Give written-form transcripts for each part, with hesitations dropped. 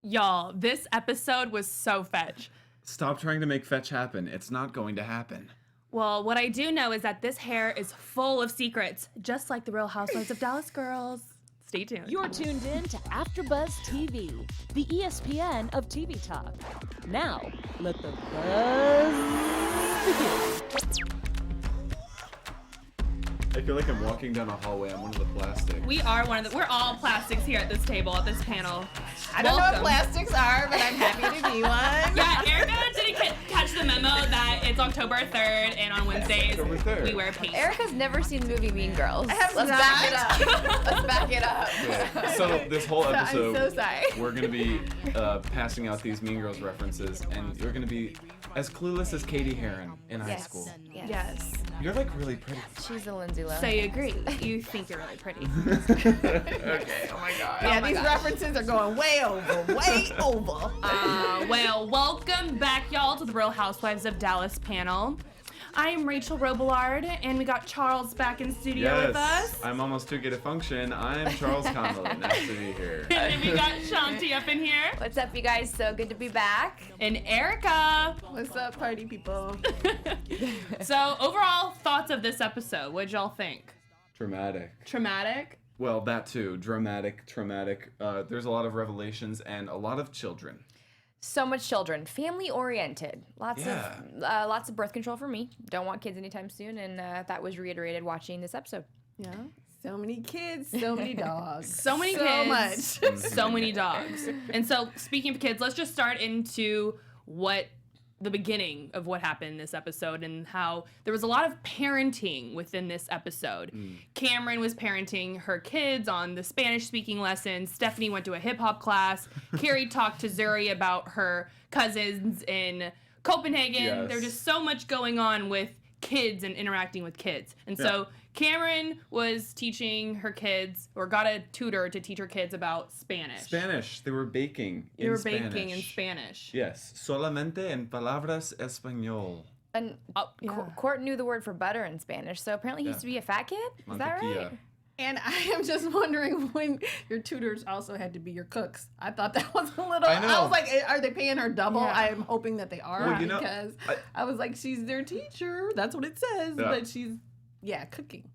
Y'all, this episode was so fetch. Stop trying to make fetch happen. It's not going to happen. Well, what I do know is that this hair is full of secrets, just like the Real Housewives of Dallas girls. Stay tuned. You're tuned in to AfterBuzz TV, the ESPN of TV talk. Now, let the buzz begin. I feel like I'm walking down a hallway. I'm one of the plastics. We're all plastics here at this table, at this panel. I don't know what plastics are, but I'm happy to be one. Yeah, Erika didn't catch the memo that it's October 3rd, and on Wednesdays we wear pink. Erika's never seen the movie Mean Girls. Let's back it up. Let's back it up. Yeah. So this whole episode, I'm so sorry. We're going to be passing out these Mean Girls references, and you're going to be as clueless as Katie Heron in high school. Yes. You're like really pretty. She's a Lindsay Lohan. So you agree. You think you're really pretty. Okay, oh my god. Yeah, these references are going way over, way over. Well, welcome back, y'all, to the Real Housewives of Dallas panel. I am Rachel Robillard, and we got Charles back in studio with us. I'm almost too good at function. I'm Charles Conoly. Nice to be here. And then we got Shanti up in here. What's up, you guys? So good to be back. And Erika. What's up, party people? So, overall thoughts of this episode. What'd y'all think? Dramatic. Traumatic? Well, that too. Dramatic, traumatic. There's a lot of revelations and a lot of children. So much children, family oriented. Lots of birth control for me. Don't want kids anytime soon, and that was reiterated watching this episode. Yeah. So many kids, so many dogs. So many so kids. Much. So many dogs. And so, speaking of kids, let's just start into the beginning of what happened in this episode and how there was a lot of parenting within this episode. Cameron was parenting her kids on the Spanish speaking lessons. Stephanie went to a hip hop class. Cary talked to Zuri about her cousins in Copenhagen. Yes. There's just so much going on with kids and interacting with kids. And so Cameron was teaching her kids, or got a tutor to teach her kids about Spanish. Spanish. They were baking in Spanish. They were baking in Spanish. Yes. Solamente en palabras español. And Court knew the word for butter in Spanish, so apparently he used to be a fat kid? Is that right? And I am just wondering when your tutors also had to be your cooks. I thought that was a little. I know. I was like, are they paying her double? Yeah. I am hoping that they are, Well, because I was like, she's their teacher. That's what it says. Yeah. But she's, cooking.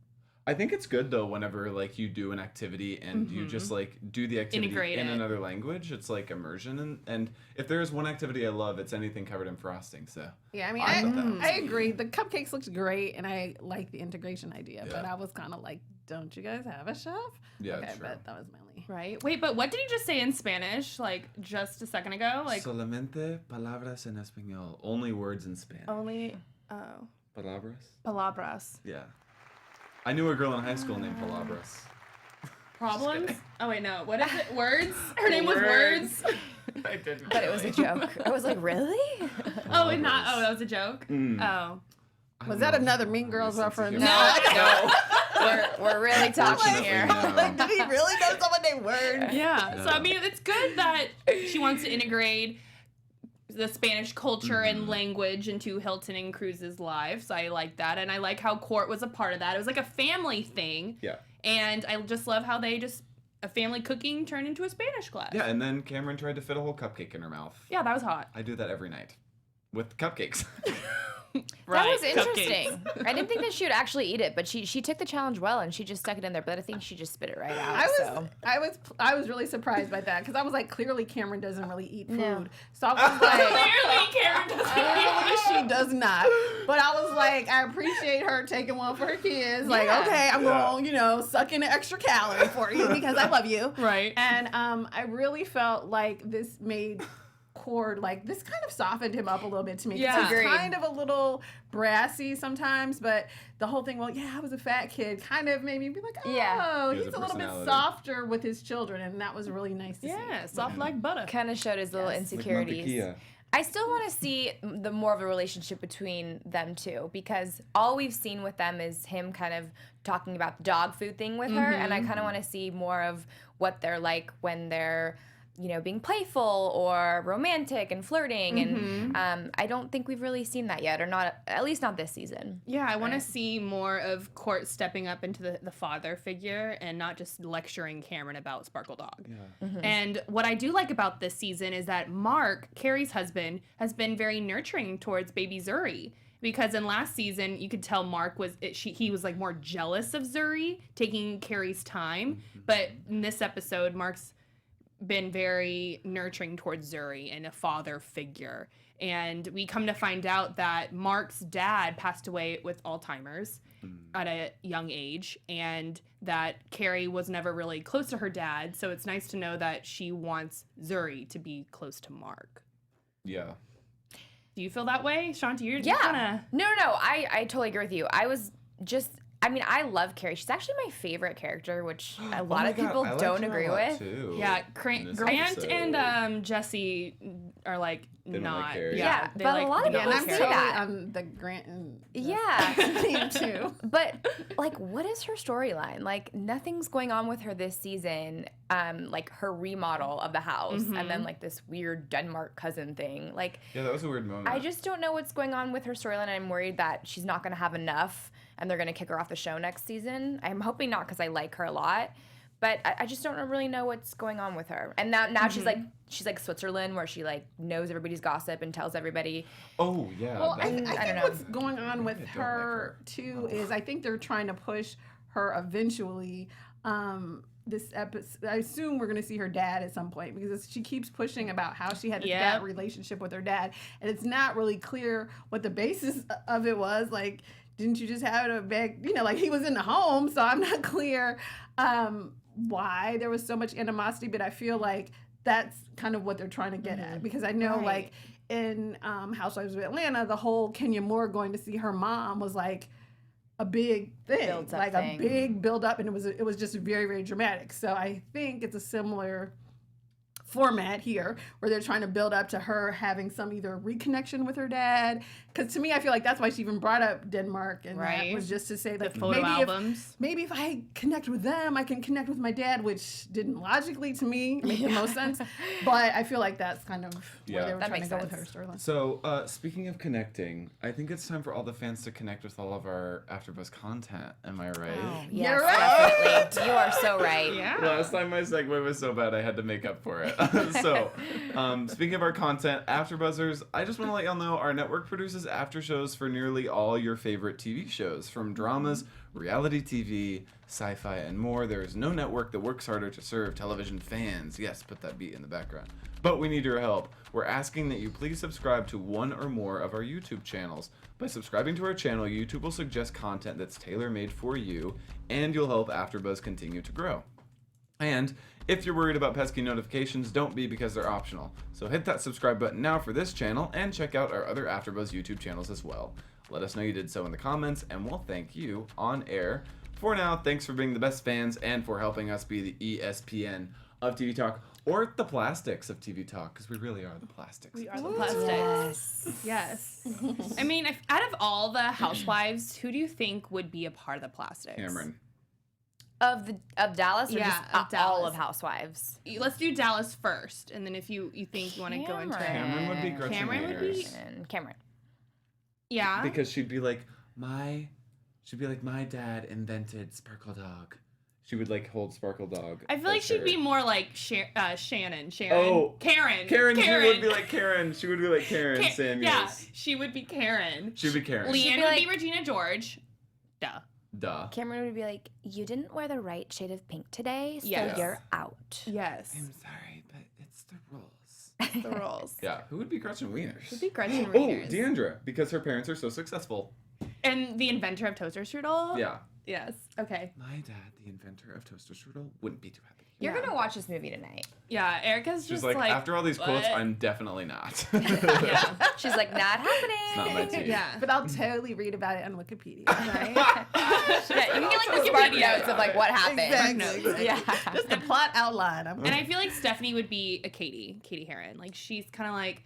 I think it's good though whenever like you do an activity and you just like do the activity Integrate in it. another language. It's like immersion, and if there is one activity I love, it's anything covered in frosting. So Yeah, I mean, I thought that was I agree. The cupcakes looks great, and I like the integration idea. Yeah. But I was kind of like, don't you guys have a chef? Yeah, okay, true. but that was my only. Right? Wait, but what did he just say in Spanish, like, just a second ago? Like, solamente palabras en español. Only words in Spanish. only, Palabras? palabras. Yeah. I knew a girl in high school named Palabras. Problems? Oh, wait, no. What is it? Words? Her name was Words? I didn't. But it was a joke. I was like, really? Oh, and not, that was a joke? Oh. Was that another Mean Girls reference? No. We're really talking here. Like, did he really know someone named Word? Yeah. No. So, I mean, it's good that she wants to integrate the Spanish culture and language into Hilton and Cruz's lives. I like that. And I like how Court was a part of that. It was like a family thing. Yeah. And I just love how they a family cooking turned into a Spanish class. Yeah, and then Cameron tried to fit a whole cupcake in her mouth. Yeah, that was hot. I do that every night. With cupcakes. That was interesting. I didn't think that she would actually eat it, but she took the challenge well, and she just stuck it in there. But I think she just spit it right out. I was really surprised by that, because I was like, clearly Cameron doesn't really eat food. No. So I was like, Clearly, Karen doesn't clearly she does not. But I was like, I appreciate her taking one for her kids. Like, okay, I'm going to, suck in an extra calorie for you because I love you. Right. And I really felt like this made Court, like, this kind of softened him up a little bit to me. Yeah. He's kind of a little brassy sometimes, but the whole thing, I was a fat kid, kind of made me be like, oh, Yeah. he's a little bit softer with his children, and that was really nice to see. Yeah, soft like butter. Kind of showed his little insecurities. Like I still want to see the more of a relationship between them two, because all we've seen with them is him kind of talking about the dog food thing with her, and I kind of want to see more of what they're like when they're being playful or romantic and flirting. And I don't think we've really seen that yet, or not, at least not this season. Yeah, I want to see more of Court stepping up into the father figure and not just lecturing Cameron about Sparkle Dog. Yeah. And what I do like about this season is that Mark, Carrie's husband, has been very nurturing towards baby Zuri. Because in last season, you could tell Mark he was like more jealous of Zuri, taking Carrie's time. But in this episode, Mark's been very nurturing towards Zuri and a father figure. And we come to find out that Mark's dad passed away with Alzheimer's at a young age, and that Carrie was never really close to her dad. So it's nice to know that she wants Zuri to be close to Mark. Yeah. Do you feel that way, Shanti? You're Yeah. kinda... No. I totally agree with you. I love Carrie. She's actually my favorite character, which a lot of people don't agree with. Too, Yeah, Grant and Jesse are like They don't not. like Carrie. Yeah, they but like a lot of not people And I'm say Carrie. totally that. on the Grant and Yeah. team too. But like, what is her storyline? Like, nothing's going on with her this season. Like her remodel of the house, and then like this weird Denmark cousin thing. Like, Yeah, that was a weird moment. I just don't know what's going on with her storyline. I'm worried that she's not going to have enough, and they're going to kick her off the show next season. I'm hoping not, because I like her a lot. But I just don't really know what's going on with her. And now she's like Switzerland, where she like knows everybody's gossip and tells everybody. Oh, yeah. Well, I don't think know. what's going on with I don't like her her. too is I think they're trying to push her eventually. This episode, I assume we're going to see her dad at some point, because she keeps pushing about how she had this bad relationship with her dad, and it's not really clear what the basis of it was. Like, didn't you just have a bad, like he was in the home, so I'm not clear why there was so much animosity, but I feel like that's kind of what they're trying to get at, because I know like in Housewives of Atlanta, the whole Kenya Moore going to see her mom was like a big thing, a big build up, and it was just very, very dramatic. So I think it's a similar format here, where they're trying to build up to her having some either reconnection with her dad, because to me I feel like that's why she even brought up Denmark, and that was just to say that the photo albums. Maybe if I connect with them, I can connect with my dad, which didn't logically to me make the most sense, but I feel like that's kind of where they were trying to go with her storyline. So, speaking of connecting, I think it's time for all the fans to connect with all of our AfterBuzz content. Am I right? Oh, yes, You're right. definitely. You are so right. Yeah. Last time my segue was so bad, I had to make up for it. So, speaking of our content, AfterBuzzers, I just want to let y'all know our network produces after shows for nearly all your favorite TV shows, from dramas, reality TV, sci-fi, and more. There is no network that works harder to serve television fans. Yes, put that beat in the background. But we need your help. We're asking that you please subscribe to one or more of our YouTube channels. By subscribing to our channel, YouTube will suggest content that's tailor-made for you, and you'll help AfterBuzz continue to grow. And if you're worried about pesky notifications, don't be, because they're optional. So hit that subscribe button now for this channel, and check out our other AfterBuzz YouTube channels as well. Let us know you did so in the comments, and we'll thank you on air. For now, thanks for being the best fans and for helping us be the ESPN of TV Talk, or the plastics of TV Talk, because we really are the plastics. We are the plastics. Yes. I mean, out of all the housewives, who do you think would be a part of the plastics? Cameron. Of Dallas, or Yeah, just of all Dallas. of Housewives? Let's do Dallas first, and then if you think you want to go into it. Cameron would be Gretchen Cameron would be- Wieners. And Cameron. Yeah. Because she'd be like, my dad invented Sparkle Dog. She would like hold Sparkle Dog. I feel like as she'd her- be more like Shannon. Oh, Karen. Karen. She would be like Karen. She would be like Karen Samuels. Yeah, she would be Karen. She'd be Karen. LeeAnne be would like- be Regina George. Duh. Duh. Cameron would be like, you didn't wear the right shade of pink today, so Yes. you're out. Yes. I'm sorry, but it's the rules. The rules. Yeah. Who would be Gretchen Wieners? Would be Gretchen Oh, Wieners. Deandra, because her parents are so successful. And the inventor of toaster strudel. Yeah. Yes. Okay. My dad, the inventor of toaster strudel, wouldn't be too happy. You're Yeah. gonna watch this movie tonight. Yeah. Erica's She's just like, after all these quotes, what? I'm definitely not. Yeah. She's like, not happening. It's not my tea. Yeah. But I'll totally read about it on Wikipedia, right? Yeah, you can get like the spark Wikipedia. notes of like what happened. Exactly. Yeah. Just the plot outline. And I feel like Stephanie would be a Katie Heron. Like she's kind of like,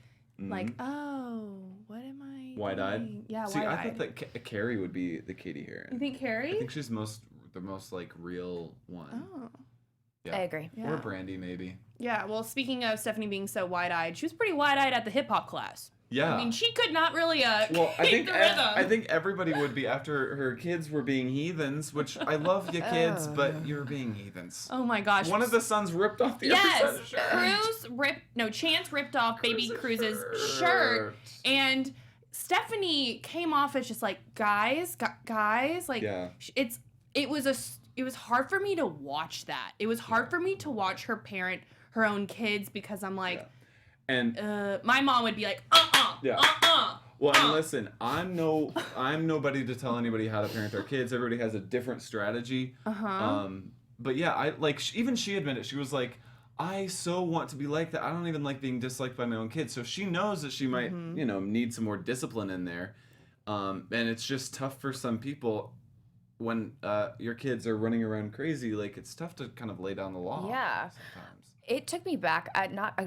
oh, what am I? Wide-eyed? doing? Yeah, See, wide-eyed. I thought that Carrie would be the Katie Heron. You think Carrie? I think she's the most like real one. Oh. Yeah. I agree. Or Brandi, maybe. Yeah, well, speaking of Stephanie being so wide-eyed, she was pretty wide-eyed at the hip-hop class. Yeah. I mean, she could not really Well, keep the rhythm. I think everybody would be after her kids were being heathens, which I love you kids, but you're being heathens. Oh my gosh. One of the sons ripped off the other son's shirt. Chance ripped off Baby Cruz's shirt, and Stephanie came off as just like, guys, like, it was hard for me to watch that. It was hard for me to watch her parent her own kids because I'm like, and my mom would be like, Well, and listen, I'm nobody to tell anybody how to parent their kids. Everybody has a different strategy. But yeah, even she admitted, she was like, I so want to be like that. I don't even like being disliked by my own kids. So she knows that she might, need some more discipline in there. And it's just tough for some people when your kids are running around crazy. Like, it's tough to kind of lay down the law. Yeah. Sometimes. It took me back,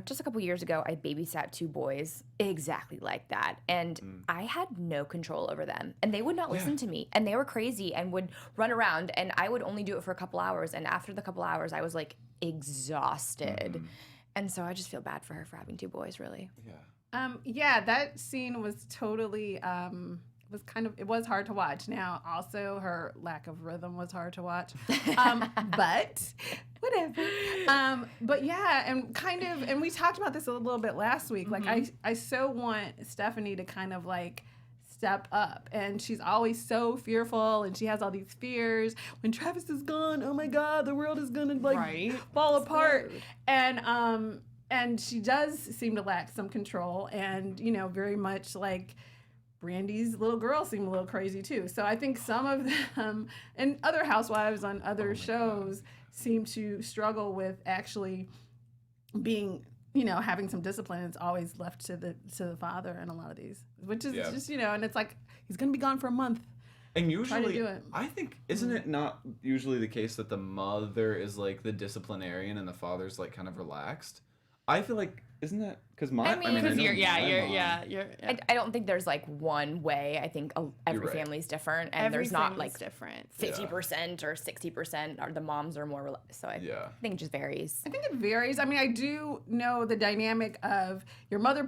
just a couple years ago, I babysat 2 boys exactly like that. And I had no control over them. And they would not listen to me. And they were crazy and would run around. And I would only do it for a couple hours. And after the couple hours, I was like exhausted. And so I just feel bad for her for having 2 boys, really. Yeah. That scene was totally... it was hard to watch. Now, also her lack of rhythm was hard to watch. But whatever. But yeah, and we talked about this a little bit last week. Like, I so want Stephanie to kind of like step up, and she's always so fearful, and she has all these fears. When Travis is gone, oh my God, the world is gonna fall apart. And she does seem to lack some control, and very much like Brandi's little girl seemed a little crazy too. So I think some of them and other housewives on other shows seem to struggle with actually being, having some discipline. It's always left to the father in a lot of these, which is just, and it's like, he's going to be gone for a month. And usually, try to do it. I think, isn't it not usually the case that the mother is like the disciplinarian and the father's like kind of relaxed? I feel like, isn't that because I don't think there's like one way. I think every family's different, and there's not like different 50% or 60%, or the moms are more. So I think it just varies. I think it varies. I mean, I do know the dynamic of your mother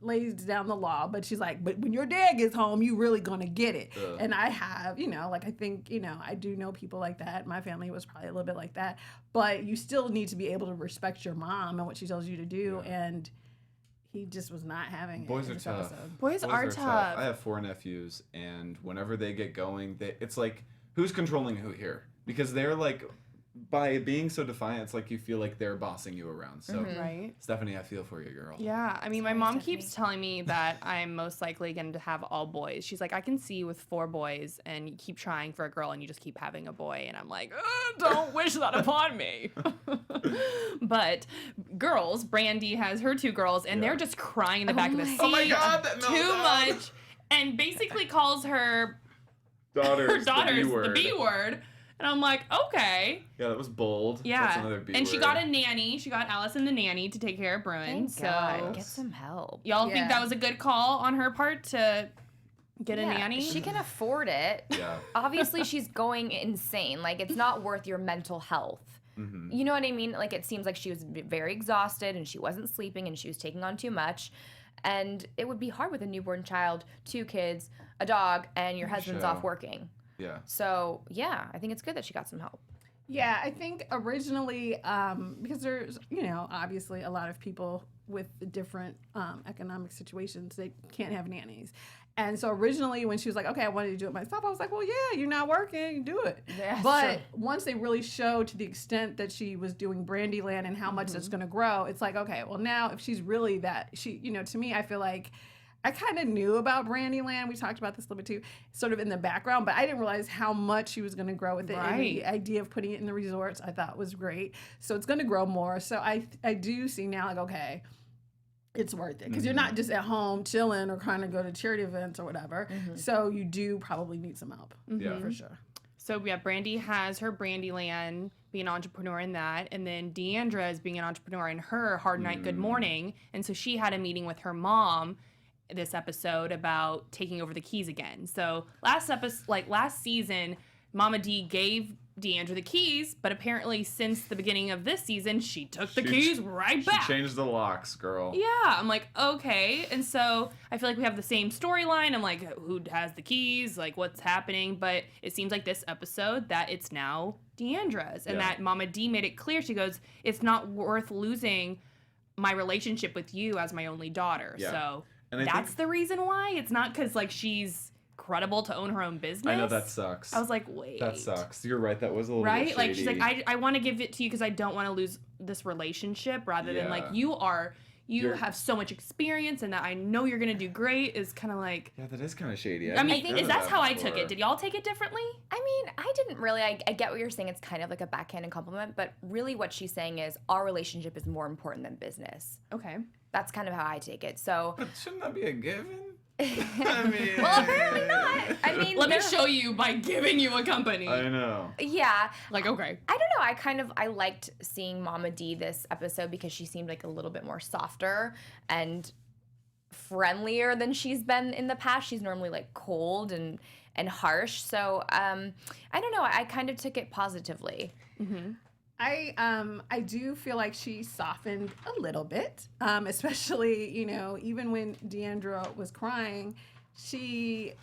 lays down the law, but she's like, but when your dad gets home, you really gonna get it. And I have, I think, I do know people like that. My family was probably a little bit like that, but you still need to be able to respect your mom and what she tells you to do. And he just was not having it. Boys are tough. Boys are tough. I have 4 nephews, and whenever they get going, it's like, who's controlling who here? Because they're like, by being so defiant, it's like you feel like they're bossing you around. So, right. Stephanie, I feel for you, girl. Yeah, I mean, my mom keeps telling me that I'm most likely going to have all boys. She's like, I can see you with 4 boys, and you keep trying for a girl, and you just keep having a boy. And I'm like, don't wish that upon me. But girls, Brandi has her 2 girls, and they're just crying in the back of the seat. Oh my God, that too much, and basically calls her daughters the B word. And I'm like, okay. Yeah, that was bold. Yeah. That's another B and word. she got a nanny. She got Allison the nanny to take care of Bruin. Thank God. Get some help. Y'all think that was a good call on her part to get a nanny? She can afford it. Yeah. Obviously, she's going insane. Like, it's not worth your mental health. You know what I mean? Like, it seems like she was very exhausted, and she wasn't sleeping, and she was taking on too much. And it would be hard with a newborn child, 2 kids, a dog, and your husband's off working. Yeah. So, yeah, I think it's good that she got some help. Yeah, I think originally, because there's, obviously a lot of people with different economic situations, they can't have nannies. And so originally when she was like, okay, I wanted to do it myself, I was like, well, yeah, you're not working, you do it. Yeah, but once they really showed to the extent that she was doing Brandyland and how much it's going to grow, it's like, okay, well, now if she's really that, to me, I feel like I kind of knew about Brandyland. We talked about this a little bit too, sort of in the background, but I didn't realize how much she was going to grow with it. Right. And the idea of putting it in the resorts, I thought was great. So it's going to grow more. So I do see now, like, okay, it's worth it because you're not just at home chilling or trying to go to charity events or whatever. So you do probably need some help, for sure. So yeah, Brandi has her Brandyland, being an entrepreneur in that, and then Deandra is being an entrepreneur in her Hard Night Good Morning, and so she had a meeting with her mom this episode about taking over the keys again. So last season, Mama D gave Deandra the keys, but apparently since the beginning of this season, she took the keys right back. She changed the locks, girl. Yeah, I'm like, okay. And so I feel like we have the same storyline. I'm like, who has the keys? Like, what's happening? But it seems like this episode that it's now Deandra's. And that Mama D made it clear. She goes, it's not worth losing my relationship with you as my only daughter. Yeah. So and that's the reason why. It's not because, like, she's credible to own her own business. I know, that sucks. I was like, wait. That sucks. You're right. That was a little bit shady. Like, she's like, I want to give it to you because I don't want to lose this relationship, rather than, like, you have so much experience and that I know you're going to do great, is kind of like... Yeah, that is kind of shady. I mean, that's how I took it. Did y'all take it differently? I mean, I didn't really. I get what you're saying. It's kind of like a backhanded compliment, but really what she's saying is our relationship is more important than business. Okay. That's kind of how I take it. So... But shouldn't that be a given? I mean... Well, apparently not. I mean... Let me show you by giving you a company. I know. Yeah. Like, okay. I don't know. I liked seeing Mama D this episode because she seemed like a little bit more softer and friendlier than she's been in the past. She's normally like cold and harsh. So I don't know. I kind of took it positively. Mm-hmm. I do feel like she softened a little bit, especially, you know, even when Deandra was crying, she's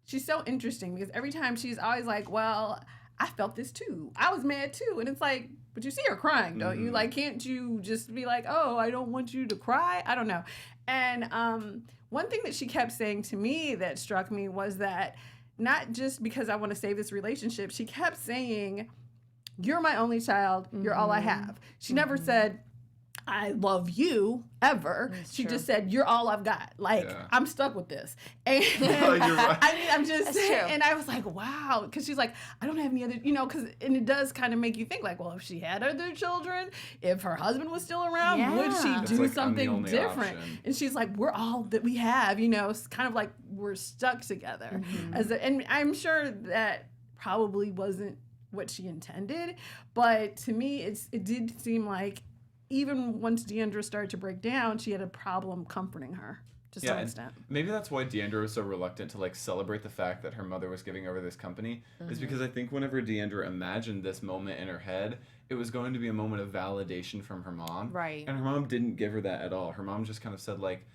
so interesting because every time she's always like, well, I felt this too. I was mad too. And it's like, but you see her crying, don't you? Like, can't you just be like, oh, I don't want you to cry? I don't know. And one thing that she kept saying to me that struck me was that not just because I want to save this relationship, she kept saying, you're my only child. You're all I have. She never said, I love you, ever. She just said, you're all I've got. Like, I'm stuck with this. And You're right. I mean, I'm just That's true. and I was like, wow. Because she's like, I don't have any other, you know, and it does kind of make you think, like, well, if she had other children, if her husband was still around, would she It's do like, I'm the something only different? option. And she's like, we're all that we have, you know, it's kind of like we're stuck together. And I'm sure that probably wasn't what she intended, but to me it did seem like even once Deandra started to break down, she had a problem comforting her to some extent. Maybe that's why Deandra was so reluctant to like celebrate the fact that her mother was giving over this company, is because I think whenever Deandra imagined this moment in her head, it was going to be a moment of validation from her mom. Right. And her mom didn't give her that at all. Her mom just kind of said, like,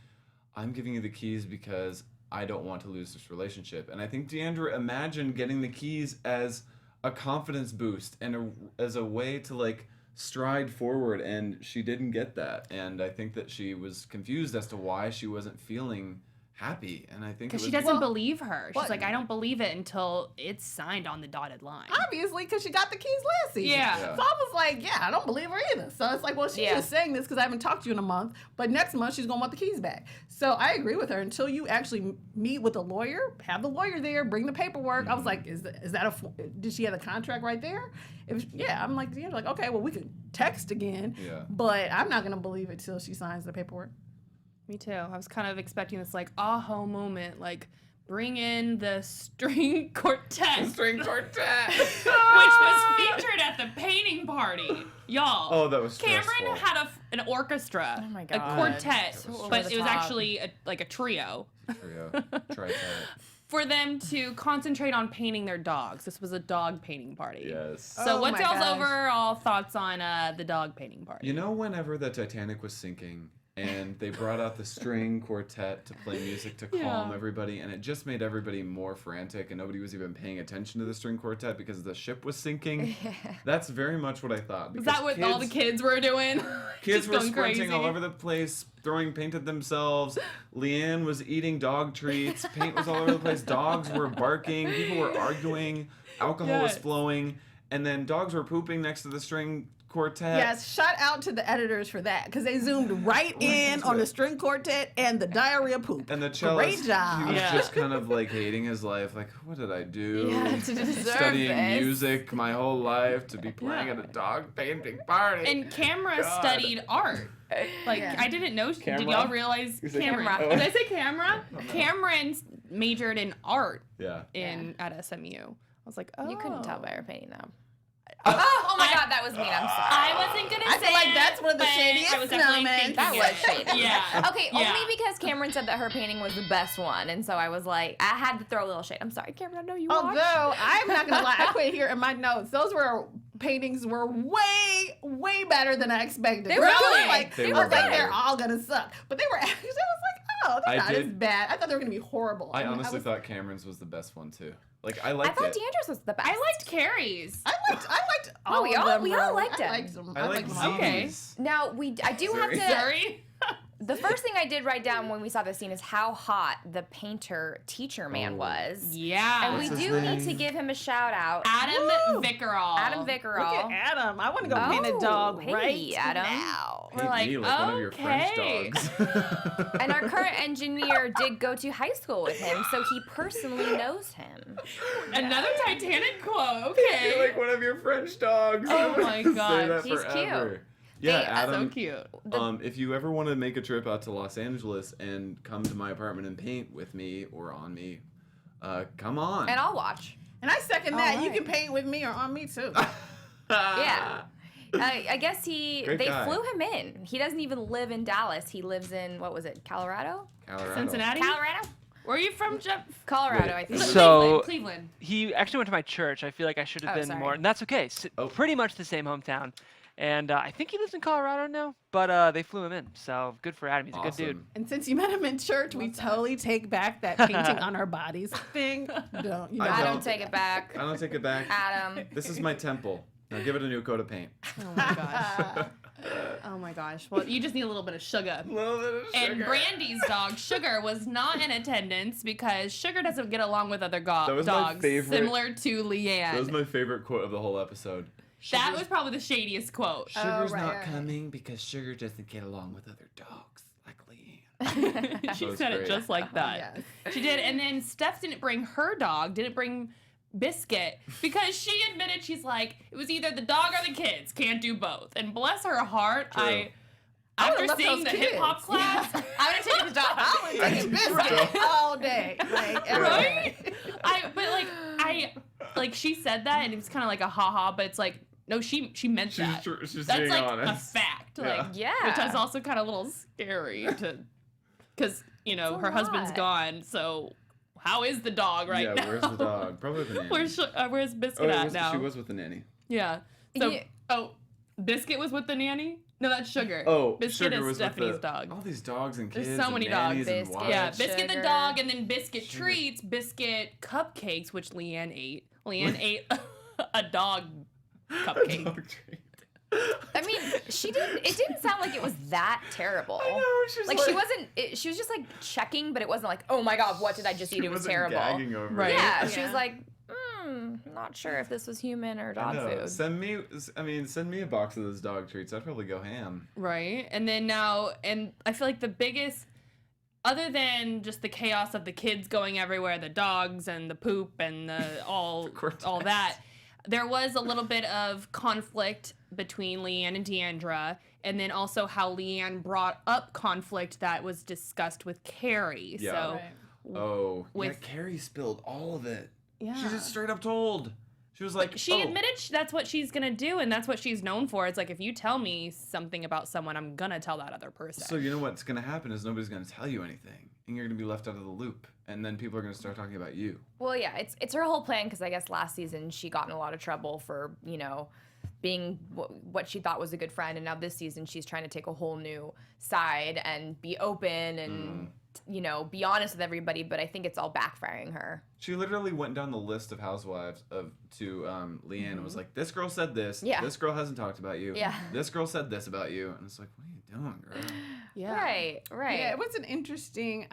I'm giving you the keys because I don't want to lose this relationship. And I think Deandra imagined getting the keys as a confidence boost and as a way to like stride forward, and she didn't get that. And I think that she was confused as to why she wasn't feeling happy. And I think Because she doesn't believe her. She's like, I don't believe it until it's signed on the dotted line. Obviously, because she got the keys last season. Yeah. So I was like, yeah, I don't believe her either. So it's like, well, she's just saying this because I haven't talked to you in a month, but next month she's going to want the keys back. So I agree with her. Until you actually meet with a lawyer, have the lawyer there, bring the paperwork. I was like, did she have the contract right there? I'm like, okay, well, we could text again, but I'm not going to believe it till she signs the paperwork. Me too. I was kind of expecting this like aha moment, like bring in the string quartet. String quartet! Which was featured at the painting party. Y'all. Oh, that was Cameron stressful. had an orchestra. Oh my A God. quartet. So But over the it was top. actually like a trio. Trio. Tricep. For them to concentrate on painting their dogs. This was a dog painting party. Yes. So Oh what's my y'all's gosh. overall thoughts on the dog painting party? You know, whenever the Titanic was sinking and they brought out the string quartet to play music to calm everybody, and it just made everybody more frantic, and nobody was even paying attention to the string quartet because the ship was sinking. That's very much what I thought. Is that what all the kids were doing? Kids Just were going sprinting crazy. all over the place, throwing paint at themselves. LeeAnne was eating dog treats. Paint was all over the place. Dogs were barking. People were arguing. Alcohol was Yes. flowing. And then dogs were pooping next to the string quartet. Yes, shout out to the editors for that because they zoomed right in on the string quartet and the diarrhea poop. And the cellist, Great job. he was Yeah. just kind of like hating his life. Like, what did I do? To deserve Studying this. music my whole life to be playing at a dog painting party. And Camera God. studied art. Like, I didn't know. Did Camera? y'all realize? You said Cameron. camera. Did I say camera? Cameron majored in art yeah. at SMU. I was like, oh. You couldn't tell by her painting though. Oh my God, that was mean. I'm sorry. I wasn't gonna I say feel like it, that's one of the but shadiest I was definitely moments. thinking That was it. shady. Yeah. Okay, Yeah. only because Cameron said that her painting was the best one, and so I was like, I had to throw a little shade. I'm sorry, Cameron. I know you watched. Although I'm not gonna lie, I put here in my notes. Those paintings were way better than I expected. They were good. Like, They I were was like, better. they're all gonna suck, but they were actually. I was like, oh, they're not as bad. I thought they were gonna be horrible. I And honestly was- thought Cameron's was the best one too. Like I I liked thought it. D'Andra's was the best. I liked Carrie's. I liked all we of all- them. we all bro. liked I them. liked them. I like liked them all. Okay. Z's. Now I do have to. Sorry. The first thing I did write down when we saw this scene is how hot the painter teacher man was. Yeah. And we What's his do name? need to give him a shout out. Adam Woo! Vickerall. Adam Look Vickerall. at Adam. I want to go paint a dog hey, right Adam. now. We're Paint like, me like one of your French okay. dogs. And our current engineer did go to high school with him, so he personally knows him. Another Titanic quote. You're Okay. like one of your French dogs. Oh my Say God, that he's forever. cute. Yeah, They- Adam. So cute. If you ever want to make a trip out to Los Angeles and come to my apartment and paint with me or on me, come on. And I'll watch. And I second that. You right. can paint with me or on me too. Yeah. I guess Great they guy. flew him in. He doesn't even live in Dallas. He lives in, what was it, Colorado? Colorado. Cincinnati. Colorado? Where are you from, Jeff? Colorado, Wait. I think. So- Cleveland. He actually went to my church. I feel like I should have Oh, been sorry. more, and that's okay. Oh. Pretty much the same hometown. And I think he lives in Colorado now, but they flew him in. So good for Adam. He's a good dude. Awesome. And since you met him in church, we totally take back that painting on our bodies thing. Don't you know? I Adam, don't- take it back. I don't take it back. Adam. This is my temple. Now give it a new coat of paint. Oh my gosh. Oh my gosh. Well, you just need a little bit of sugar. A little bit of And sugar. Brandy's dog, Sugar, was not in attendance because Sugar doesn't get along with other That was my dogs, favorite- similar to LeeAnne. That was my favorite quote of the whole episode. That was probably the shadiest quote. Sugar's right, not right. coming because Sugar doesn't get along with other dogs like LeeAnne. She was said it great. just like that. Yes. She did. And then Steph didn't bring her dog, didn't bring Biscuit, because she admitted, she's like, it was either the dog or the kids. Can't do both. And bless her heart, True. after would've left seeing those the hip hop kids. class, I would have taken the dog. I would take a biscuit all day. Like, every day. Right? Like she said that, and it was kind of like a haha, but it's like, no, she meant that. She's That's being like honest. a fact. Yeah. Like, Yeah. which is also kind of a little scary to, because It's a her husband's lot. gone. So how is the dog right yeah, now? where's the dog? Probably with the nanny. Where's Biscuit at now? She was with the nanny. Yeah. So Yeah. Biscuit was with the nanny. No, that's Sugar. Oh, Biscuit Sugar is was Stephanie's with the, dog. All these dogs and There's kids. so and many dogs. nannies and Biscuit. wives. Yeah, Biscuit the Sugar. dog, and then Biscuit Sugar. treats, Biscuit cupcakes, which LeeAnne ate. LeeAnne ate a dog cupcake. Dog treat. I mean, it didn't sound like it was that terrible. I know, she's Like, she was just like checking, but it wasn't like, oh my God, what did I just eat? She It was wasn't terrible. gagging over Right. it. Yeah, she Yeah. was like, not sure if this was human or I dog know. food. Send me a box of those dog treats. I'd probably go ham. Right. And then now, and I feel like the biggest, other than just the chaos of the kids going everywhere, the dogs and the poop and the all Cortex. that, there was a little bit of conflict between LeeAnne and D'Andra, and then also how LeeAnne brought up conflict that was discussed with Carrie. Yeah. So, Right. Oh, With- yeah, Carrie spilled all of it. yeah. She just straight up told. She was like, She oh. admitted that's what she's gonna do, and that's what she's known for. It's like, if you tell me something about someone, I'm gonna tell that other person. So you know what's gonna happen is nobody's gonna tell you anything, and you're gonna be left out of the loop, and then people are gonna start talking about you. Well, yeah, it's her whole plan because I guess last season she got in a lot of trouble for, being what she thought was a good friend, and now this season she's trying to take a whole new side and be open and, be honest with everybody, but I think it's all backfiring her. She literally went down the list of housewives to LeeAnne and was like, this girl said this. Yeah. This girl hasn't talked about you. Yeah. This girl said this about you. And it's like, what are you doing, girl? yeah. Right. Yeah, it was an interesting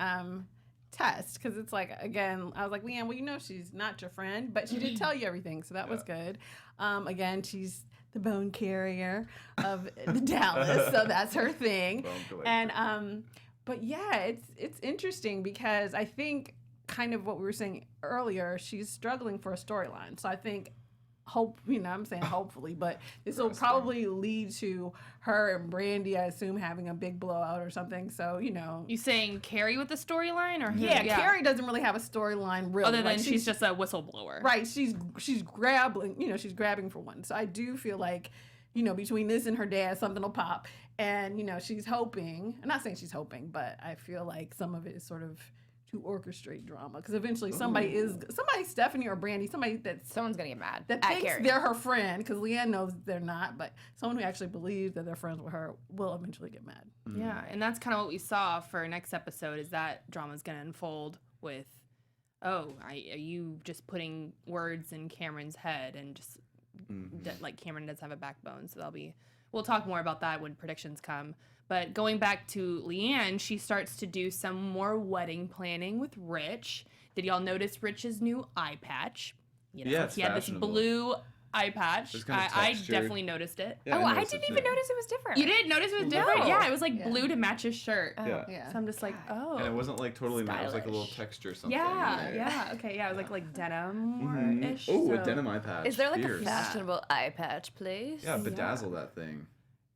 test because it's like, again, I was like, LeeAnne, well, you know she's not your friend, but she did tell you everything, so that was good. Again, she's the bone carrier of Dallas, so that's her thing. Bone collector. And but yeah, it's interesting because I think kind of what we were saying earlier, she's struggling for a storyline. So I think I'm saying hopefully, but this will probably lead to her and Brandi, I assume, having a big blowout or something. So, You saying Carrie with the storyline or who? Yeah, Carrie doesn't really have a storyline really. Other than she's just a whistleblower. Right. She's grabbing, she's grabbing for one. So I do feel like, between this and her dad, something will pop. And, she's hoping, I'm not saying she's hoping, but I feel like some of it is sort of to orchestrate drama, because eventually somebody, Stephanie or Brandi, Someone's gonna get mad. That thinks Carrie. they're her friend, because LeeAnne knows they're not, but someone who actually believes that they're friends with her will eventually get mad. Yeah, and that's kind of what we saw for next episode, is that drama's gonna unfold with, are you just putting words in Cameron's head, and just like Cameron does have a backbone, so we'll talk more about that when predictions come. But going back to LeeAnne, she starts to do some more wedding planning with Rich. Did y'all notice Rich's new eye patch? It's he had this fashionable. blue eye patch. It's kind of I textured. definitely noticed it. Yeah, I noticed didn't it even too. notice it was different. You didn't notice it was different? No. Yeah, it was like blue to match his shirt. Yeah. Yeah. So I'm just like, oh. And it wasn't like totally matte. It was like a little Stylish. texture or something. Yeah. Okay, yeah, it was like denim-ish. Oh, so, a denim eye patch. Is there like Fierce. a fashionable eye patch, please? Yeah, bedazzle that thing.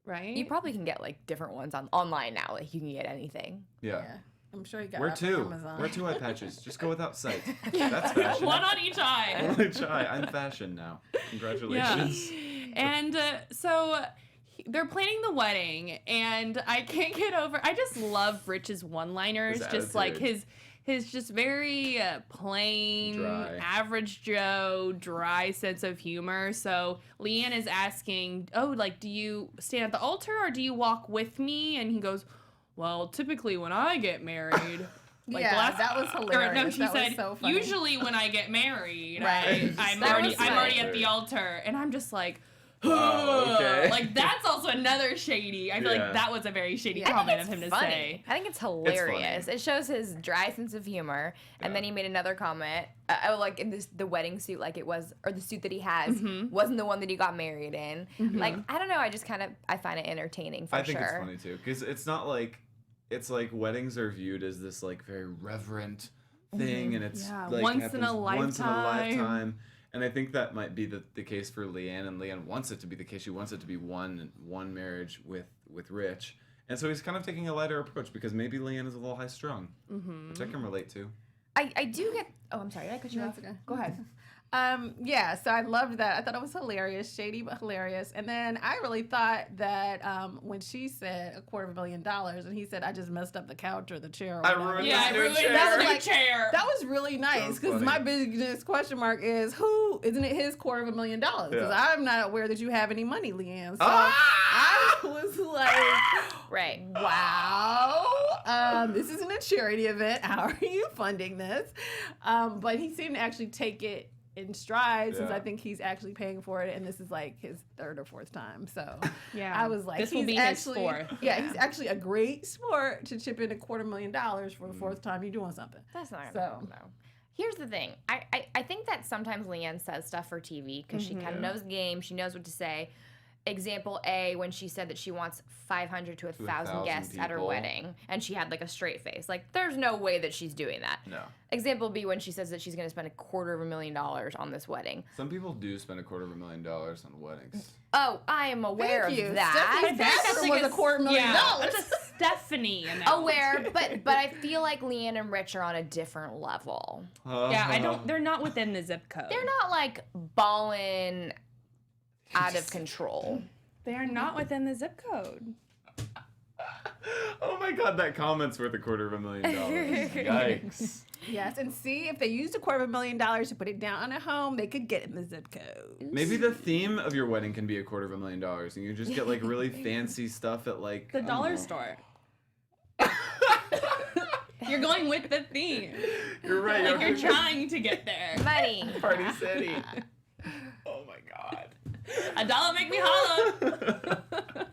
right? You probably can get like different ones online now. Like you can get anything. Yeah. Yeah. I'm sure you got Wear it off two. Amazon. Wear 2 eye patches. Just go without sight. That's fashion. One on each eye. One each eye. I'm fashion now. Congratulations. And so they're planning the wedding, and I can't get over. I just love Rich's one-liners, His just like attitude. his just very plain, Dry. average Joe, dry sense of humor. So LeeAnne is asking, do you stand at the altar or do you walk with me? And he goes, well, typically when I get married. That was hilarious. No, she that said, was so funny. usually when I get married, Right. I'm That already was I'm already funny. at the altar, and I'm just like, Oh, okay. like that's also another shady. I feel Yeah. like that was a very shady I think comment it's of him to funny. say. I think it's hilarious. funny. It shows his dry sense of humor. And Yeah. then he made another comment, like in the wedding suit, like it was, or the suit that he has Mm-hmm. wasn't the one that he got married in. Like I don't know. I find it entertaining for I think sure. it's funny too, because it's not like, it's like weddings are viewed as this like very reverent thing, and it's Yeah, like once in a happens once in a lifetime. lifetime. And I think that might be the case for LeeAnne, and LeeAnne wants it to be the case. She wants it to be one marriage with Rich, and so he's kind of taking a lighter approach because maybe LeeAnne is a little high strung, which I can relate to. I do get. Oh, I'm sorry. Did I cut you That's off? okay. Go ahead. So I loved that. I thought it was hilarious, shady but hilarious. And then I really thought that when she said $250,000 and he said, I just messed up the couch or the chair. Or I whatever. ruined Yeah, I New ruined chair. That was his new like- chair. That was really nice was because funny. my biggest question mark is isn't it his $250,000? Because Yeah. I'm not aware that you have any money, LeeAnne. So Ah! I was like, Right. wow, this isn't a charity event. How are you funding this? But he seemed to actually take it in stride since Yeah. I think he's actually paying for it, and this is like his 3rd or 4th time. So Yeah. I was like, This will he's be his actually, 4th. Yeah, he's actually a great sport to chip in $250,000 for the 4th time you're doing something. That's not So- gonna happen, though. Here's the thing. I think that sometimes LeeAnne says stuff for TV because she kind of knows the game. She knows what to say. Example A, when she said that she wants 500 to 1,000 guests at her people. wedding, and she had like a straight face. Like, there's no way that she's doing that. No. Example B, when she says that she's going to spend $250,000 on this wedding. Some people do spend $250,000 on weddings. Oh, I am aware Thank you. of that. Stephanie's bachelor was $250,000. Yeah, that's a Stephanie amount. Aware, but I feel like LeeAnne and Rich are on a different level. Yeah, they're not within the zip code. They're not like balling out of control. They are not within the zip code. Oh my God, that comment's worth $250,000. Yikes. Yes, and see, if they used $250,000 to put it down on a home, they could get it in the zip code. Maybe the theme of your wedding can be $250,000, and you just get like really fancy stuff at like The I don't dollar know. store. You're going with the theme. You're right. Like you're trying to get there. Money. Party City. Oh my God. $1 make me holla.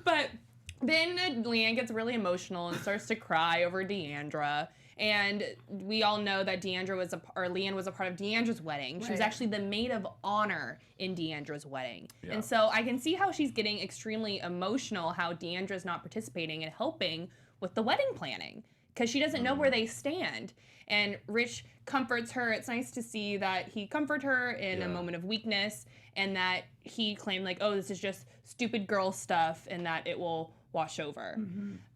But then LeeAnne gets really emotional and starts to cry over Deandra. And we all know that LeeAnne was a part of Deandra's wedding. She was Right. actually the maid of honor in Deandra's wedding. Yeah. And so I can see how she's getting extremely emotional, how Deandra's not participating and helping with the wedding planning. because she doesn't know where they stand. And Rich comforts her. It's nice to see that he comforted her in a moment of weakness, and that he claimed like, oh, this is just stupid girl stuff and that it will wash over.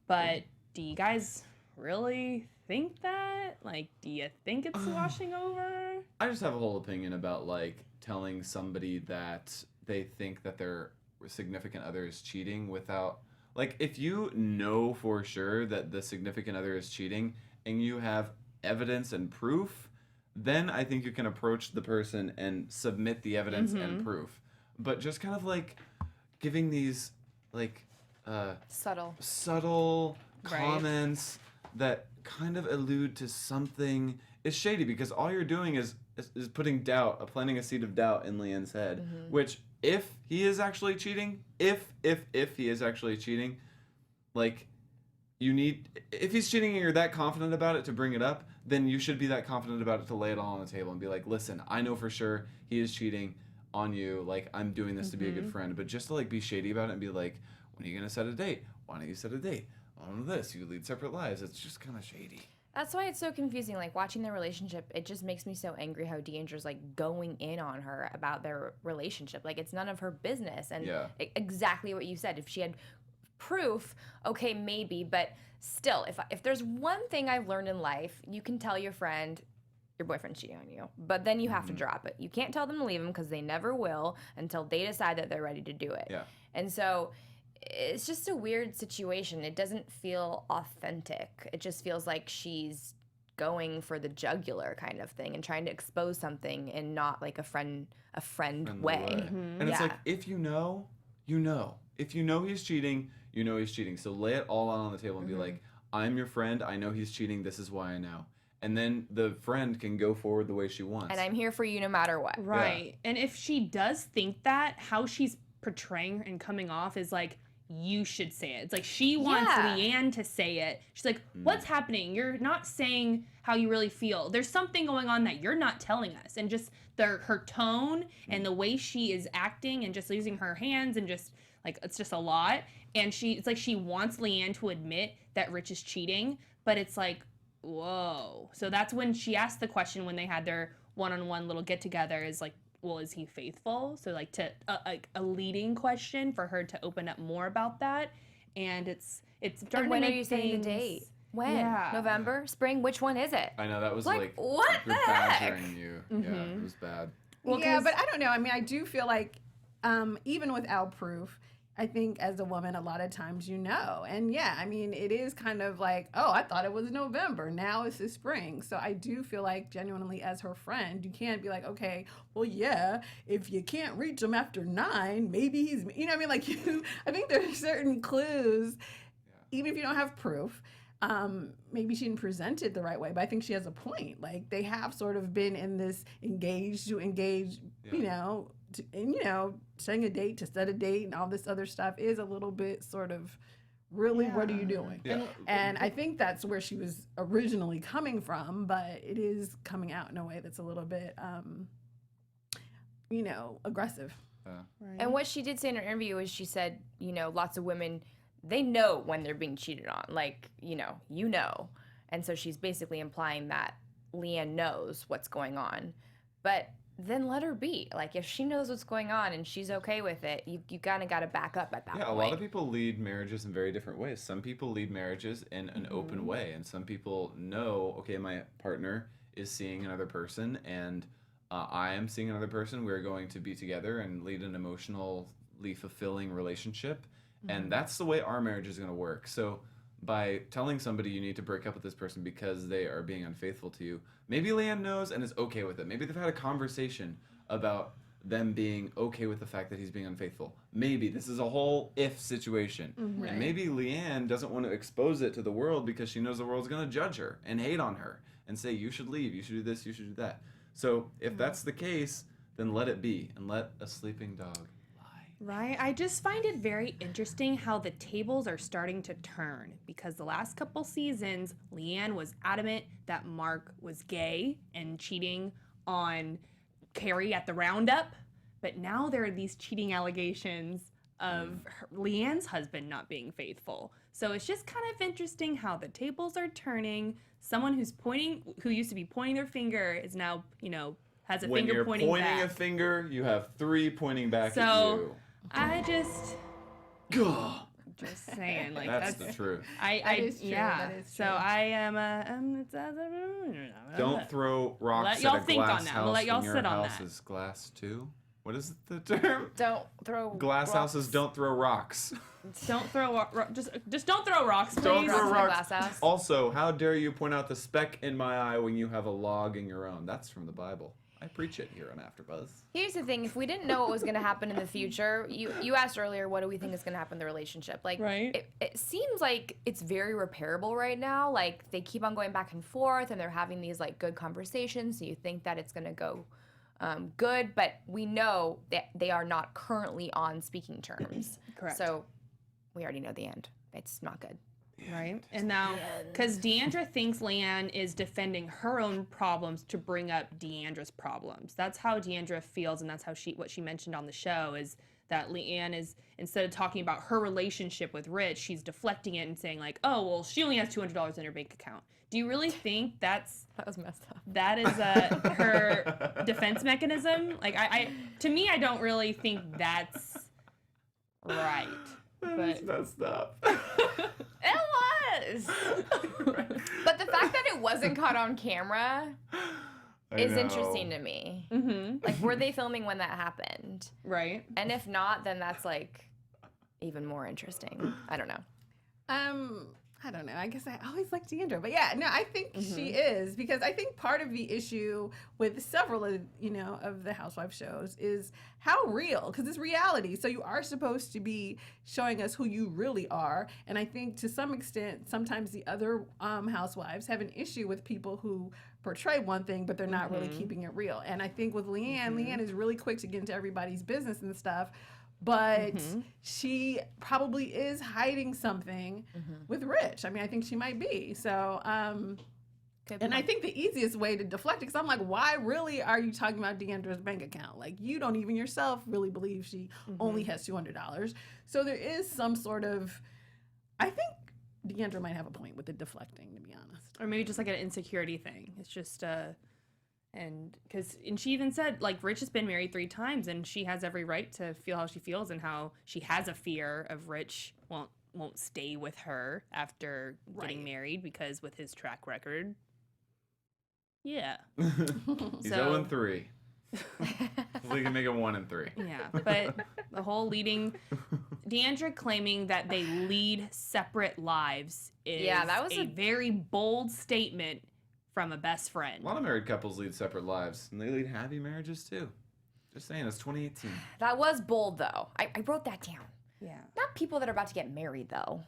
But do you guys really think that? Like, do you think it's washing over? I just have a whole opinion about like telling somebody that they think that their significant other is cheating without, like, if you know for sure that the significant other is cheating and you have evidence and proof, then I think you can approach the person and submit the evidence and proof. But just kind of like giving these like subtle comments that kind of allude to something is shady, because all you're doing is putting doubt, planting a seed of doubt in LeeAnne's head, which if he is actually cheating, if he is actually cheating, like, you need, if he's cheating and you're that confident about it to bring it up, then you should be that confident about it to lay it all on the table and be like, listen, I know for sure he is cheating on you, like, I'm doing this to be a good friend. But just to like be shady about it and be like, when are you gonna set a date? Why don't you set a date? On this, you lead separate lives. It's just kind of shady. That's why it's so confusing. Like, watching their relationship, it just makes me so angry how D'Andra's like going in on her about their relationship. Like, it's none of her business. And exactly what you said. If she had proof, okay, maybe, but still, if there's one thing I've learned in life, you can tell your friend your boyfriend's cheating on you, but then you have to drop it. You can't tell them to leave him, because they never will until they decide that they're ready to do it. Yeah. And so it's just a weird situation. It doesn't feel authentic. It just feels like she's going for the jugular kind of thing and trying to expose something in not like a friend way. And it's like, if you know, you know. If you know he's cheating, you know he's cheating. So lay it all out on the table and be like, I'm your friend. I know he's cheating. This is why I know. And then the friend can go forward the way she wants. And I'm here for you no matter what. Right. And if she does think that, how she's portraying and coming off is like, you should say it. It's like she wants LeeAnne to say it. She's like, what's happening? You're not saying how you really feel. There's something going on that you're not telling us. And just her tone and the way she is acting and just using her hands and just like, it's just a lot. And it's like she wants LeeAnne to admit that Rich is cheating, but it's like, whoa. So that's when she asked the question when they had their one-on-one little get-together, is like, well, is he faithful? So like a leading question for her to open up more about that. And it's starting and when to make are you setting the date? When? Yeah. November? Spring? Which one is it? I know, that was like what the heck? Badgering you. Yeah, it was bad. Well, yeah, but I don't know. I mean, I do feel like even without proof, I think as a woman, a lot of times you know. And yeah, I mean, it is kind of like, oh, I thought it was November. Now it's the spring. So I do feel like genuinely as her friend, you can't be like, okay, well, yeah, if you can't reach him after 9, maybe he's, you know what I mean? Like, I think there are certain clues, even if you don't have proof. Maybe she didn't present it the right way, but I think she has a point. Like, they have sort of been in this engage, you know, setting a date to set a date and all this other stuff is a little bit sort of, really, what are you doing? Yeah. And I think that's where she was originally coming from, but it is coming out in a way that's a little bit, aggressive. Right. And what she did say in her interview is she said, lots of women, they know when they're being cheated on. Like, you know. And so she's basically implying that LeeAnne knows what's going on. But then let her be. Like, if she knows what's going on and she's okay with it, you kind of got to back up at that point. Yeah, a lot of people lead marriages in very different ways. Some people lead marriages in an open way, and some people know, okay, my partner is seeing another person, and I am seeing another person. We're going to be together and lead an emotionally fulfilling relationship, and that's the way our marriage is going to work. So by telling somebody you need to break up with this person because they are being unfaithful to you, maybe LeeAnne knows and is okay with it. Maybe they've had a conversation about them being okay with the fact that he's being unfaithful. Maybe this is a whole if situation. And maybe LeeAnne doesn't want to expose it to the world because she knows the world's going to judge her and hate on her and say, you should leave, you should do this, you should do that. So if that's the case, then let it be and let a sleeping dog lie. Right. I just find it very interesting how the tables are starting to turn, because the last couple seasons, LeeAnne was adamant that Mark was gay and cheating on Carrie at the roundup, but now there are these cheating allegations of LeeAnne's husband not being faithful. So it's just kind of interesting how the tables are turning. Someone who used to be pointing their finger is now, has a When finger you're pointing pointing a back. finger, you have 3 pointing back at So you. I just Gah. Just saying, like That's the truth. That is true. Yeah. That is So true. I am. Don't throw rocks Let at y'all a think on glass that. house We'll let y'all when your sit on house that. is glass too. What is the term? Don't throw Glass rocks. houses don't throw rocks. Don't throw just don't throw rocks, please. Don't Rocks throw in a rocks. glass house. Also, how dare you point out the speck in my eye when you have a log in your own? That's from the Bible. I preach it here on AfterBuzz. Here's the thing: if we didn't know what was going to happen in the future, you asked earlier, what do we think is going to happen in the relationship? Like, Right. it seems like it's very repairable right now. Like, they keep on going back and forth, and they're having these like good conversations. So you think that it's going to go good, but we know that they are not currently on speaking terms. Correct. So we already know the end. It's not good. Right. And now, because Deandra thinks LeeAnne is defending her own problems to bring up Deandra's problems. That's how Deandra feels, and that's how what she mentioned on the show is that LeeAnne is, instead of talking about her relationship with Rich, she's deflecting it and saying like, oh, well, she only has $200 in her bank account. Do you really think that was messed up. That is her defense mechanism? Like, to me, I don't really think that's right. That's messed up. It was. But the fact that it wasn't caught on camera is interesting to me. Mm-hmm. Like, were they filming when that happened? Right. And if not, then that's like even more interesting. I don't know. I don't know. I guess I always like Deandra, but yeah, no, I think she is, because I think part of the issue with several of of the housewife shows is how real, because it's reality. So you are supposed to be showing us who you really are, and I think to some extent, sometimes the other housewives have an issue with people who portray one thing, but they're not really keeping it real. And I think with LeeAnne, LeeAnne is really quick to get into everybody's business and stuff. But she probably is hiding something with Rich. I mean, I think she might be. So, and I think the easiest way to deflect it, because I'm like, why really are you talking about Deandra's bank account? Like, you don't even yourself really believe she only has $200. So there is some sort of, I think Deandra might have a point with the deflecting, to be honest. Or maybe just like an insecurity thing. It's just and she even said, like, Rich has been married 3 times, and she has every right to feel how she feels, and how she has a fear of Rich won't stay with her after getting married, because with his track record, yeah. He's 0-3. Hopefully he can make it 1-3. Yeah, but the whole Deandra claiming that they lead separate lives is that was a very bold statement from a best friend. A lot of married couples lead separate lives, and they lead happy marriages too. Just saying, it's 2018. That was bold, though. I wrote that down. Yeah. Not people that are about to get married, though.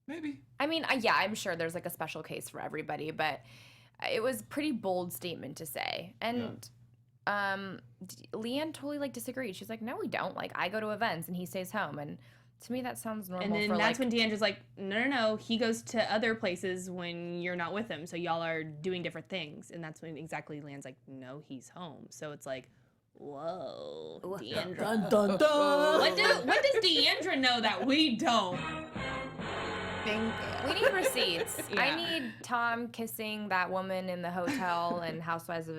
Maybe. I mean, I'm sure there's like a special case for everybody, but it was a pretty bold statement to say. And LeeAnne totally like disagreed. She's like, no, we don't. Like, I go to events and he stays home. And to me, that sounds normal. And then that's when Deandra's like, no, he goes to other places when you're not with him, so y'all are doing different things. And that's when exactly LeeAnne's like, no, he's home. So it's like, whoa, Deandra. Dun, dun, dun. What does Deandra know that we don't? we need receipts. Yeah. I need Tom kissing that woman in the hotel and Housewives of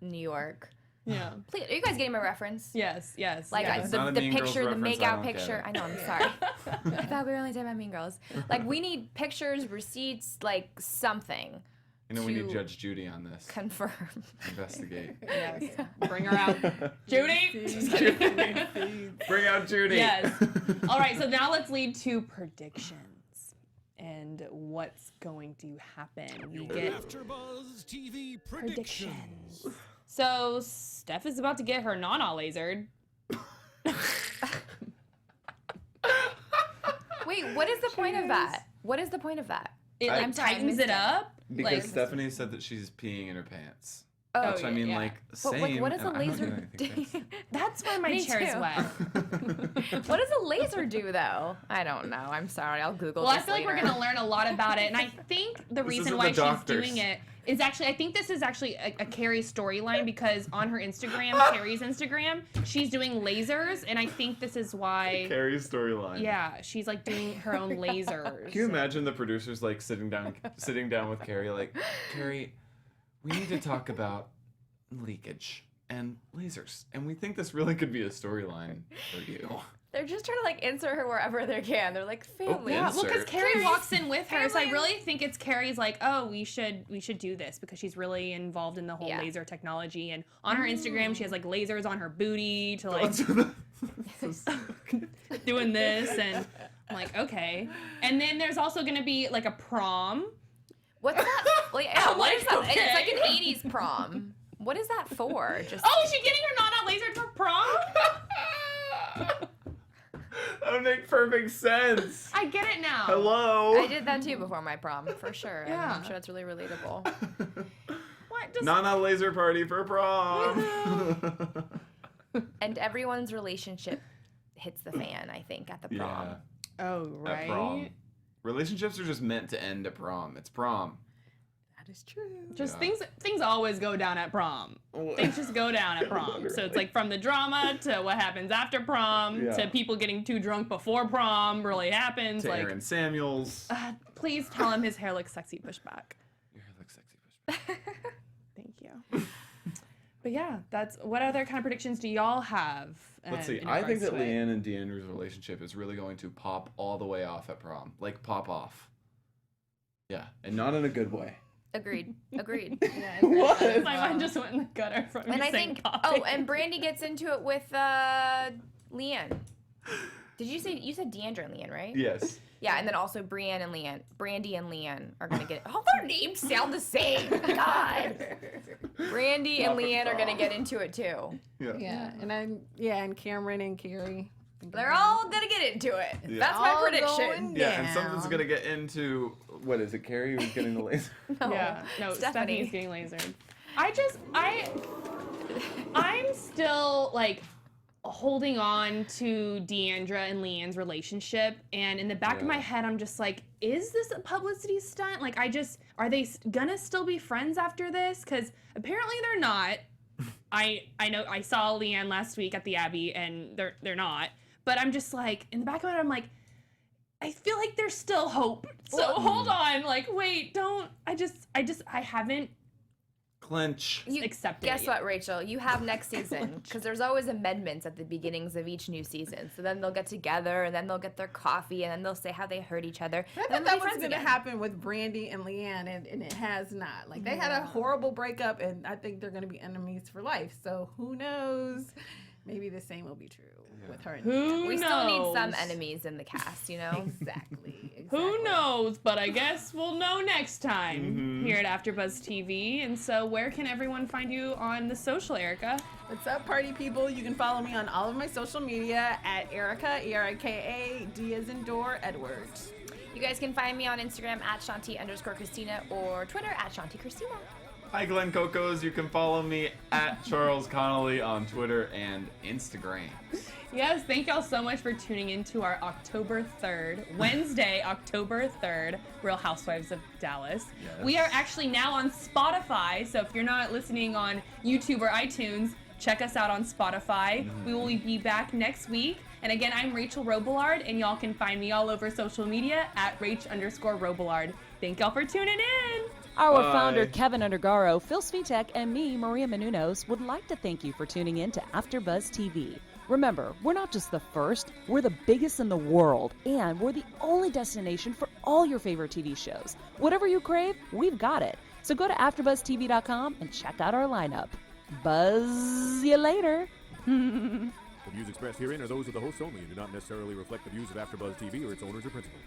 New York. Yeah. Please, are you guys getting my reference? Yes. Like It's the not a Mean Girls picture, the reference, I makeout don't get picture. it. I know, I'm sorry. I thought we were only talking about Mean Girls. Like, we need pictures, receipts, like something. We need to Judge Judy on this. Confirm. Investigate. Yes. Bring her out. Judy! Just kidding. Bring out Judy. Yes. All right, so now let's lead to predictions and what's going to happen. We get AfterBuzz TV predictions. So Steph is about to get her nana lasered. Wait, what is the point of that? What is the point of that? It I'm sorry, I tightens missed it up. Because Like, Stephanie said that she's peeing in her pants. Oh, Which I mean, yeah. like, But, same. like, what does a and I don't laser do anything do? that's why my Me chair is too. wet. What does a laser do, though? I don't know. I'm sorry. I'll Google Well, I this feel like later. we're going to learn a lot about it. And I think the This reason isn't why the she's doctors. doing it is actually, I think this is actually a Carrie storyline because on her Instagram, Carrie's Instagram, she's doing lasers, and I think this is why. Carrie's storyline. Yeah, she's like doing her own lasers. Can you imagine the producers like sitting down with Carrie, like, Carrie, we need to talk about leakage and lasers, and we think this really could be a storyline for you. They're just trying to like insert her wherever they can. They're like family. Yeah, well, because Insert. Carrie walks in with her, so I really think it's Carrie's like, oh, we should do this because she's really involved in the whole laser technology, and on her Instagram she has like lasers on her booty to like doing this, and I'm like, okay. And then there's also gonna be like a prom. What's that? Like, what is that? Okay. It's like an 80s prom. What is that for? Just Oh, is she getting her nana lasered for prom? That would make perfect sense. I get it now. Hello. I did that too before my prom, for sure. And Yeah. I'm sure that's really relatable. What? Just... Nana laser party for prom. And everyone's relationship hits the fan, I think, at the prom. Yeah. Oh, At right. prom. Relationships are just meant to end at prom. It's prom. That is true. Just Yeah. things always go down at prom. Things just go down at prom. So it's like from the drama to what happens after prom Yeah. to people getting too drunk before prom really happens. To Like, Aaron Samuels. please tell him his hair looks sexy. Push back. Your hair looks sexy. Push back. Thank you. But yeah, that's what other kind of predictions do y'all have? Let's see. in I think regards that to it? LeeAnne and Deandra's relationship is really going to pop all the way off at prom. Like, pop off. Yeah. And not in a good way. Agreed. What? My mind just went in the gutter from you And I saying think, popping. and Brandi gets into it with LeeAnne. Did you say, you said Deandra and LeeAnne, right? Yes. Yeah, and then also Brandi and LeeAnne are gonna get. All their names sound the same. God. Brandi and LeeAnne are gonna get into it too. Yeah, and Cameron and Carrie. They're all gonna get into it. Yeah. That's my All prediction. going Yeah, and something's down. gonna get into, what is it, Carrie who's getting the laser? No. Yeah, no, Stephanie. Stephanie's getting lasered. I'm still like holding on to Deandra and LeeAnne's relationship, and in the back of my head, I'm just like, is this a publicity stunt? Like, are they gonna still be friends after this? Because apparently they're not. I know I saw LeeAnne last week at the Abbey, and they're not. But I'm just like, in the back of my head, I'm like, I feel like there's still hope. So hold on, like, wait, don't. I haven't Clench. You, accepted guess it what, Rachel? You have next season because there's always amendments at the beginnings of each new season. So then they'll get together, and then they'll get their coffee, and then they'll say how they hurt each other. I and thought then they'll that be was friends going to again. happen with Brandi and LeeAnne, and it has not. Like, they had a horrible breakup, and I think they're going to be enemies for life. So who knows? Maybe the same will be true with her and Who LeeAnne. We still need some knows? enemies in the cast, you know? Exactly. Who knows? But I guess we'll know next time here at AfterBuzz TV. And so, where can everyone find you on the social, Erika? What's up, party people? You can follow me on all of my social media at Erika, Erika, D as in door, Edwards. You guys can find me on Instagram at Shanti_Christina or Twitter at Shanti Christina. Hi, Glenn Cocos. You can follow me at Charles Conoly on Twitter and Instagram. Yes, thank y'all so much for tuning in to our October 3rd, Wednesday, October 3rd, Real Housewives of Dallas. Yes. We are actually now on Spotify, so if you're not listening on YouTube or iTunes, check us out on Spotify. We will be back next week. And again, I'm Rachel Robillard, and y'all can find me all over social media at Rach_Robillard. Thank y'all for tuning in. Our Bye. founder, Keven Undergaro, Phil Svitek, and me, Maria Menounos, would like to thank you for tuning in to AfterBuzz TV. Remember, we're not just the first, we're the biggest in the world, and we're the only destination for all your favorite TV shows. Whatever you crave, we've got it. So go to AfterBuzzTV.com and check out our lineup. Buzz you later. The views expressed herein are those of the hosts only and do not necessarily reflect the views of AfterBuzz TV or its owners or principals.